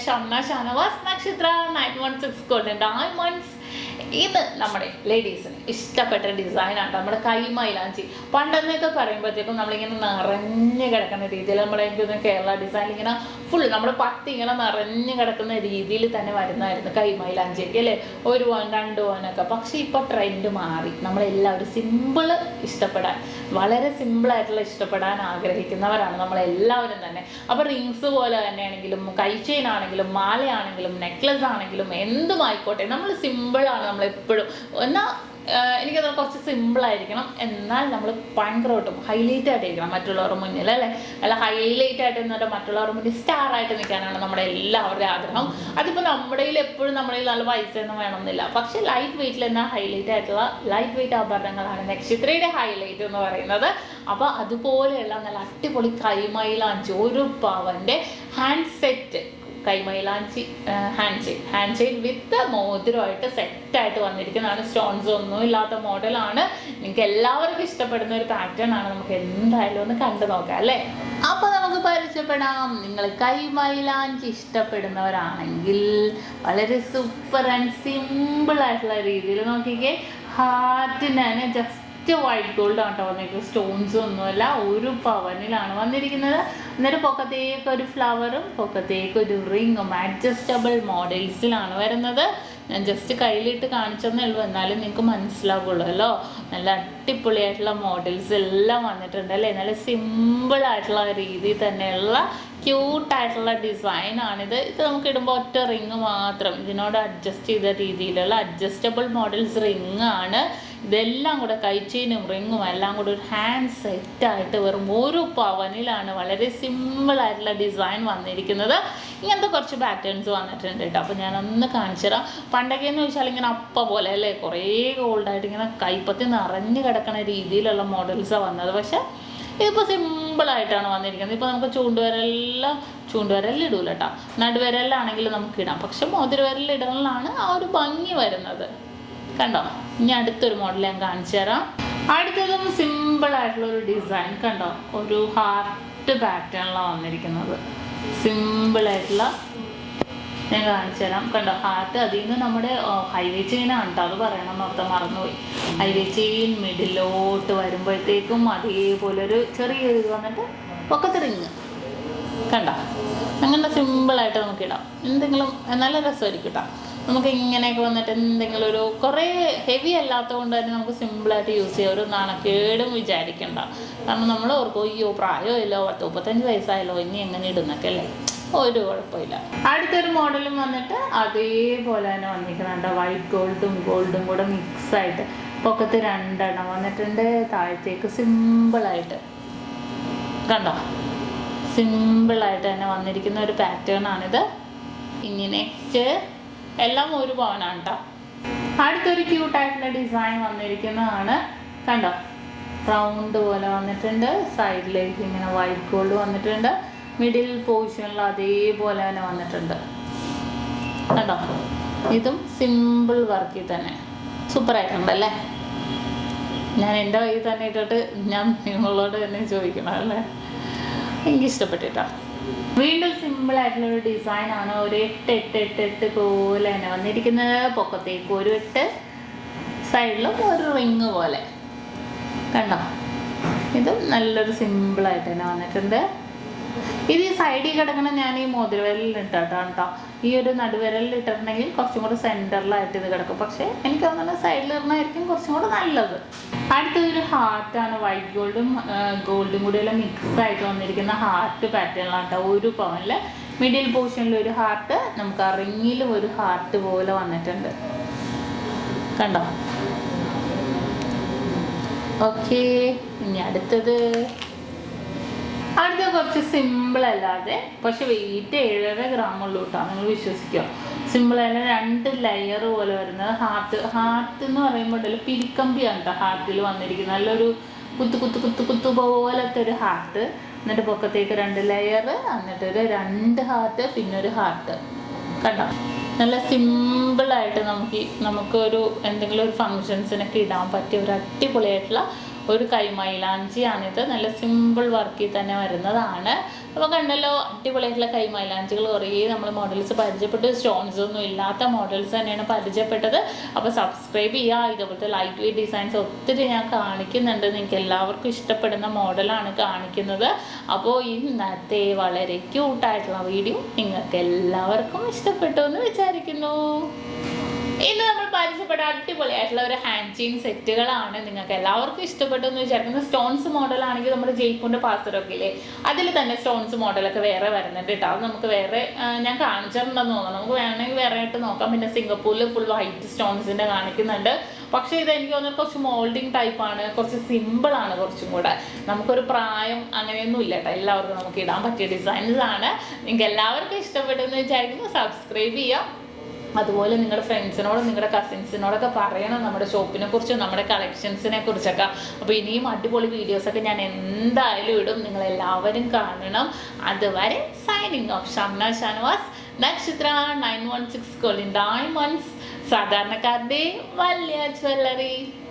Shamna Shanavas Nakshatra 916 golden diamonds. ഇത് നമ്മുടെ ലേഡീസിന് ഇഷ്ടപ്പെട്ട ഡിസൈനാണ്. നമ്മുടെ കൈമൈലാഞ്ചി പണ്ടെന്നൊക്കെ പറയുമ്പോഴത്തേക്കും നമ്മളിങ്ങനെ നിറഞ്ഞു കിടക്കുന്ന രീതിയിൽ എനിക്ക് കേരള ഡിസൈൻ ഇങ്ങനെ ഫുൾ നമ്മുടെ പത്ത് ഇങ്ങനെ നിറഞ്ഞു കിടക്കുന്ന രീതിയിൽ തന്നെ വരുന്നതായിരുന്നു കൈമൈലാഞ്ചിയൊക്കെ അല്ലേ, 1 പവൻ 2 പവനൊക്കെ. പക്ഷെ ഇപ്പോൾ ട്രെൻഡ് മാറി. നമ്മളെല്ലാവരും സിമ്പിള് ഇഷ്ടപ്പെടാൻ, വളരെ സിമ്പിളായിട്ടുള്ള ഇഷ്ടപ്പെടാൻ ആഗ്രഹിക്കുന്നവരാണ് നമ്മളെല്ലാവരും തന്നെ. അപ്പോൾ റിങ്സ് പോലെ തന്നെയാണെങ്കിലും കൈ ചെയിൻ ആണെങ്കിലും മാലയാണെങ്കിലും നെക്ലസ് ആണെങ്കിലും എന്തുമായിക്കോട്ടെ നമ്മൾ സിമ്പിളാണ് നമ്മളെപ്പോഴും. എന്നാൽ എനിക്കത് കുറച്ച് സിമ്പിളായിരിക്കണം, എന്നാൽ നമ്മൾ ഭയങ്കരമായിട്ടും ഹൈലൈറ്റ് ആയിട്ടിരിക്കണം മറ്റുള്ളവരുടെ മുന്നിൽ അല്ലേ. അല്ല ഹൈലൈറ്റ് ആയിട്ട് എന്നിട്ട് മറ്റുള്ളവരുടെ മുന്നിൽ സ്റ്റാർ ആയിട്ട് നിൽക്കാനാണ് നമ്മുടെ എല്ലാവരുടെയും ആഗ്രഹം. അതിപ്പോൾ നമ്മുടെ എപ്പോഴും നമ്മുടെ നല്ല പൈസ ഒന്നും വേണമെന്നില്ല. പക്ഷെ ലൈറ്റ് വെയിറ്റിൽ എന്നാൽ ഹൈലൈറ്റ് ആയിട്ടുള്ള ലൈറ്റ് വെയിറ്റ് ആഭരണങ്ങളാണ് നക്ഷത്രയുടെ ഹൈലൈറ്റ് എന്ന് പറയുന്നത്. അപ്പോൾ അതുപോലെയുള്ള നല്ല അടിപൊളി കൈമൈലാഞ്ചി 1 പവൻ്റെ ഹാൻഡ് സെറ്റ്, കൈമൈലാഞ്ചി ഹാൻഡ് ചെയിൻ വിത്ത് മോതിരമായിട്ട് സെറ്റായിട്ട് വന്നിരിക്കുന്നതാണ്. സ്റ്റോൺസ് ഒന്നും ഇല്ലാത്ത മോഡലാണ്. നിങ്ങൾക്ക് എല്ലാവർക്കും ഇഷ്ടപ്പെടുന്ന ഒരു പാറ്റേൺ ആണ്. നമുക്ക് എന്തായാലും ഒന്ന് കണ്ടു നോക്കാം അല്ലേ. അപ്പോൾ നമുക്ക് പരിചയപ്പെടാം. നിങ്ങൾ കൈമൈലാഞ്ചി ഇഷ്ടപ്പെടുന്നവരാണെങ്കിൽ വളരെ സൂപ്പർ ആൻഡ് സിമ്പിൾ ആയിട്ടുള്ള രീതിയിൽ നോക്കിക്കേ. ഹാർട്ടിനാണ് ജസ്റ്റ് വൈറ്റ് ഗോൾഡ് ആണ് കേട്ടോ വന്നിരിക്കുന്നത്. സ്റ്റോൺസ് ഒന്നുമല്ല, 1 പവനിലാണ് വന്നിരിക്കുന്നത്. എന്നിട്ട് പൊക്കത്തേക്ക് ഒരു ഫ്ലവറും പൊക്കത്തേക്ക് ഒരു റിങ്ങും അഡ്ജസ്റ്റബിൾ മോഡൽസിലാണ് വരുന്നത്. ഞാൻ ജസ്റ്റ് കയ്യിലിട്ട് കാണിച്ചെന്നേ ഉള്ളൂ, എന്നാലും നിങ്ങൾക്ക് മനസ്സിലാവുള്ളൂ. നല്ല അടിപൊളിയായിട്ടുള്ള മോഡൽസ് എല്ലാം വന്നിട്ടുണ്ട് അല്ലേ. നല്ല സിമ്പിളായിട്ടുള്ള രീതിയിൽ തന്നെയുള്ള ക്യൂട്ടായിട്ടുള്ള ഡിസൈനാണിത്. ഇത് നമുക്ക് ഇടുമ്പോൾ ഒറ്റ റിങ് മാത്രം, ഇതിനോട് അഡ്ജസ്റ്റ് ചെയ്ത രീതിയിലുള്ള അഡ്ജസ്റ്റബിൾ മോഡൽസ് റിങ് ആണ്. ഇതെല്ലാം കൂടെ കൈ ചെയിനും റിങ്ങും എല്ലാം കൂടെ ഒരു ഹാൻഡ് സെറ്റായിട്ട് വെറും 1 പവനിലാണ് വളരെ സിമ്പിളായിട്ടുള്ള ഡിസൈൻ വന്നിരിക്കുന്നത്. ഇങ്ങനത്തെ കുറച്ച് പാറ്റേൺസ് വന്നിട്ടുണ്ട് കേട്ടോ. അപ്പോൾ ഞാനൊന്ന് കാണിച്ചു തരാം. പണ്ടൊക്കെ എന്ന് ചോദിച്ചാൽ ഇങ്ങനെ അപ്പ പോലെ അല്ലേ, കുറേ ഗോൾഡായിട്ട് ഇങ്ങനെ കൈപ്പത്തി നിറഞ്ഞു കിടക്കുന്ന രീതിയിലുള്ള മോഡൽസാണ് വന്നത്. പക്ഷെ ഇതിപ്പോൾ സിമ്പിളായിട്ടാണ് വന്നിരിക്കുന്നത്. ഇപ്പോൾ നമുക്ക് ചൂണ്ടുവിരലിൽ ഇടൂല കേട്ടോ, നടുവിരലിലാണെങ്കിൽ നമുക്ക് ഇടാം. പക്ഷെ മോതിരവിരലിൽ ഇടലിലാണ് ആ ഒരു ഭംഗി വരുന്നത്. കണ്ടോ, ഇനി അടുത്തൊരു മോഡൽ ഞാൻ കാണിച്ചു തരാം. അടുത്തതും സിമ്പിളായിട്ടുള്ള ഒരു ഡിസൈൻ കണ്ടോ, ഒരു ഹാർട്ട് പാറ്റേണിലാണ് വന്നിരിക്കുന്നത്. സിമ്പിളായിട്ടുള്ള ഞാൻ കാണിച്ചു തരാം. കണ്ടോ ഹാർട്ട്, അതിൽ നിന്ന് നമ്മുടെ ഹൈവേ ചെയിനാണ് കേട്ടോ, അത് പറയണം എന്നോർത്ത് മറന്നുപോയി. ഹൈവേ ചെയിൻ മിഡിലോട്ട് വരുമ്പോഴത്തേക്കും അതേപോലെ ഒരു ചെറിയൊരു ഇത് വന്നിട്ട് പൊക്കത്ത് റിങ് കണ്ടോ. അങ്ങനെ സിമ്പിളായിട്ട് നമുക്ക് ഇടാം. എന്തെങ്കിലും നല്ല രസമായിരിക്കും കേട്ടോ. നമുക്ക് ഇങ്ങനെയൊക്കെ വന്നിട്ട് എന്തെങ്കിലും ഒരു കുറേ ഹെവി അല്ലാത്തത് കൊണ്ട് തന്നെ നമുക്ക് സിമ്പിളായിട്ട് യൂസ് ചെയ്യാം. ഒരു നാണക്കേടും വിചാരിക്കണ്ട. കാരണം നമ്മൾ ഓർക്കും അയ്യോ പ്രായമല്ലോ, 35 വയസ്സായല്ലോ, ഇനി എങ്ങനെ ഇടുന്നൊക്കെ അല്ലേ. ഒരു കുഴപ്പമില്ല. അടുത്തൊരു മോഡലും വന്നിട്ട് അതേപോലെ തന്നെ വന്നിരിക്കുന്നുണ്ട്. വൈറ്റ് ഗോൾഡും കൂടെ മിക്സായിട്ട് പൊക്കത്ത് 2 എണ്ണം വന്നിട്ടുണ്ട്. താഴത്തേക്ക് സിമ്പിളായിട്ട് കണ്ടോ, സിമ്പിളായിട്ട് തന്നെ വന്നിരിക്കുന്ന ഒരു പാറ്റേൺ ആണിത്. ഇനി നെക്സ്റ്റ് എല്ലാം 1 പവനാണ് കേട്ടോ. അടുത്തൊരു ക്യൂട്ടായിട്ടുള്ള ഡിസൈൻ വന്നിരിക്കുന്നതാണ്. കണ്ടോ, റൗണ്ട് പോലെ വന്നിട്ടുണ്ട്. സൈഡിലേക്ക് ഇങ്ങനെ വൈറ്റ് ഗോൾഡ് വന്നിട്ടുണ്ട്. മിഡിൽ പോർഷനിൽ അതേപോലെ തന്നെ വന്നിട്ടുണ്ട്. കണ്ടോ, ഇതും സിമ്പിൾ വർക്കിൽ തന്നെ സൂപ്പറായിട്ടുണ്ടല്ലേ. ഞാൻ എൻ്റെ കയ്യിൽ തന്നെ ഇട്ടിട്ട് ഞാൻ നിങ്ങളോട് തന്നെ ചോദിക്കണം അല്ലേ, എനിക്കിഷ്ടപ്പെട്ടിട്ടോ. വീണ്ടും സിമ്പിളായിട്ടുള്ളൊരു ഡിസൈനാണ്. ഒരു 8 പോലെ തന്നെ വന്നിരിക്കുന്നത്. പൊക്കത്തേക്ക് ഒരു 8, സൈഡിലും ഒരു റിങ് പോലെ കണ്ടോ. ഇതും നല്ലൊരു സിമ്പിളായിട്ട് തന്നെ വന്നിട്ടുണ്ട്. ഇത് ഈ സൈഡിൽ കിടക്കണം. ഞാൻ ഈ മോതിരവിരലിൽ ഇട്ടിട്ടാണ് കേട്ടോ. ഈ ഒരു നടുവിരലിൽ ഇട്ടിട്ടുണ്ടെങ്കിൽ കുറച്ചും കൂടെ സെൻറ്ററിലായിട്ട് ഇത് കിടക്കും. പക്ഷേ എനിക്ക് തോന്നുന്നത് സൈഡിൽ ഇടണമായിരിക്കും കുറച്ചും കൂടെ നല്ലത്. അടുത്തൊരു ഹാർട്ടാണ്. വൈറ്റ് ഗോൾഡും കൂടി എല്ലാം മിക്സായിട്ട് വന്നിരിക്കുന്ന ഹാർട്ട് പാറ്റേണിലാണ് കേട്ടോ. 1 പവനിൽ മിഡിൽ പോർഷനിൽ ഒരു ഹാർട്ട്, നമുക്ക് ആ റിങ്ങിലും ഒരു ഹാർട്ട് പോലെ വന്നിട്ടുണ്ട് കണ്ടോ. ഓക്കെ, ഇനി അടുത്തത് കുറച്ച് സിമ്പിൾ അല്ലാതെ പക്ഷെ വെയിറ്റ് 7.5 ഗ്രാം ഉള്ളൂ കേട്ടോ. നിങ്ങൾ വിശ്വസിക്കുക. സിമ്പിളായിട്ട് 2 ലെയർ പോലെ വരുന്നത്. ഹാർട്ട് എന്ന് പറയുമ്പോൾ പിരിക്കമ്പിയാണ് കേട്ടോ ഹാർട്ടിൽ വന്നിരിക്കുന്നത്. നല്ലൊരു കുത്തു പോലത്തെ ഒരു ഹാർട്ട്. എന്നിട്ട് പൊക്കത്തേക്ക് 2 ലെയർ, എന്നിട്ടൊരു 2 ഹാർട്ട്, പിന്നെ ഒരു ഹാർട്ട് കണ്ടോ. നല്ല സിമ്പിളായിട്ട് നമുക്കൊരു എന്തെങ്കിലും ഒരു ഫങ്ഷൻസിനൊക്കെ ഇടാൻ പറ്റിയ ഒരു അടിപൊളിയായിട്ടുള്ള ഒരു കൈമൈലാഞ്ചിയാണിത്. നല്ല സിമ്പിൾ വർക്കിൽ തന്നെ വരുന്നതാണ്. അപ്പോൾ കണ്ടല്ലോ, അടിപൊളിയായിട്ടുള്ള കൈമൈലാഞ്ചികൾ കുറേ നമ്മൾ മോഡൽസ് പരിചയപ്പെട്ടു. സ്റ്റോൺസ് ഒന്നും ഇല്ലാത്ത മോഡൽസ് തന്നെയാണ് പരിചയപ്പെട്ടത്. അപ്പോൾ സബ്സ്ക്രൈബ് ചെയ്യുക. ഇതുപോലത്തെ ലൈറ്റ് വെയ്റ്റ് ഡിസൈൻസ് ഒത്തിരി ഞാൻ കാണിക്കുന്നുണ്ട്. നിങ്ങൾക്ക് എല്ലാവർക്കും ഇഷ്ടപ്പെടുന്ന മോഡലാണ് കാണിക്കുന്നത്. അപ്പോൾ ഇന്നത്തെ വളരെ ക്യൂട്ടായിട്ടുള്ള വീഡിയോ നിങ്ങൾക്ക് എല്ലാവർക്കും ഇഷ്ടപ്പെട്ടു എന്ന് വിചാരിക്കുന്നു. ഇന്ന് നമ്മൾ പരിചയപ്പെട്ട അടിപൊളിയായിട്ടുള്ള ഒരു ഹാൻഡ് ചെയിൻ സെറ്റുകളാണ്. നിങ്ങൾക്ക് എല്ലാവർക്കും ഇഷ്ടപ്പെട്ടു എന്ന് വിചാരിക്കുന്നത്. സ്റ്റോൺസ് മോഡലാണെങ്കിൽ നമ്മുടെ ജയ്പൂരിൻ്റെ പാസറൊക്കെ ഇല്ലേ, അതിൽ തന്നെ സ്റ്റോൺസ് മോഡലൊക്കെ വേറെ വരുന്നുണ്ട് കേട്ടോ. അത് നമുക്ക് വേറെ ഞാൻ കാണിച്ചിട്ടുണ്ടെന്ന് തോന്നുന്നു. നമുക്ക് വേണമെങ്കിൽ വേറെ ആയിട്ട് നോക്കാം. പിന്നെ സിംഗപ്പൂരിൽ ഫുൾ വൈറ്റ് സ്റ്റോൺസിൻ്റെ കാണിക്കുന്നുണ്ട്. പക്ഷേ ഇത് എനിക്ക് തോന്നുന്നത് കുറച്ച് മോൾഡിങ് ടൈപ്പാണ്, കുറച്ച് സിമ്പിളാണ്. കുറച്ചും കൂടെ നമുക്കൊരു പ്രായം അങ്ങനെയൊന്നും ഇല്ല കേട്ടോ. എല്ലാവർക്കും നമുക്ക് ഇടാൻ പറ്റിയ ഡിസൈൻസ് ആണ്. നിങ്ങൾക്ക് എല്ലാവർക്കും ഇഷ്ടപ്പെട്ടു എന്ന് വിചാരിക്കുന്നു. സബ്സ്ക്രൈബ് ചെയ്യാം. അതുപോലെ നിങ്ങളുടെ ഫ്രണ്ട്സിനോടും നിങ്ങളുടെ കസിൻസിനോടൊക്കെ പറയണം നമ്മുടെ ഷോപ്പിനെ കുറിച്ചും നമ്മുടെ കളക്ഷൻസിനെ കുറിച്ചൊക്കെ. അപ്പോൾ ഇനിയും അടിപൊളി വീഡിയോസൊക്കെ ഞാൻ എന്തായാലും ഇടും. നിങ്ങളെല്ലാവരും കാണണം. അതുവരെ സൈനിങ് ഓഫ്. ഷംന ഷാനവാസ്, നക്ഷത്ര 916 ഗോൾഡൻ ഡയമണ്ട്സ്, സാധാരണക്കാരുടെ വലിയ ജ്വല്ലറി.